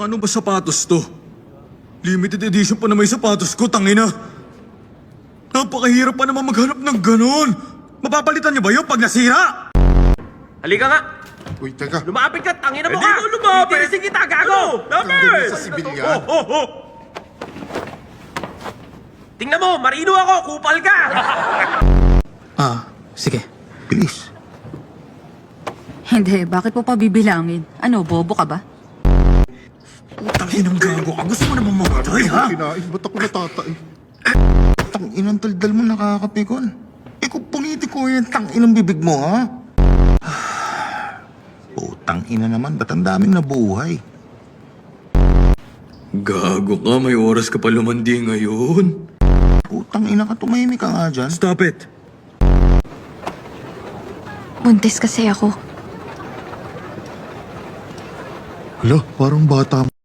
Ano ba sapatos to? Limited edition pa na may sapatos ko, tangina. Napakahirap pa naman maghanap ng ganon. Mapapalitan niyo ba yun pag nasira? Halika nga! Uy, teka. Lumapit ka! Tangina mo Hindi ka! ko lumapit! Titirisin kita, gago! Tanggalin sa sibilyan. Tingnan mo! Marino ako! Kupal ka! Sige. Bilis. Hindi, bakit po pa bibilangin? Ano, bobo ka ba? Tanginang gago ka. Gusto mo naman mamatay, ha? Kinain, ba't ako natatae? Tanginang daldal mo nakakapikon. Kung pungiti ko yan, tanginang bibig mo, ha? Putang ina naman, ba't ang daming nabuhay? Gago ka, may oras ka pa lumandi ngayon. Putang ina ka, tumahimik ka nga dyan. Stop it. Buntis kasi ako. Hala, parang bata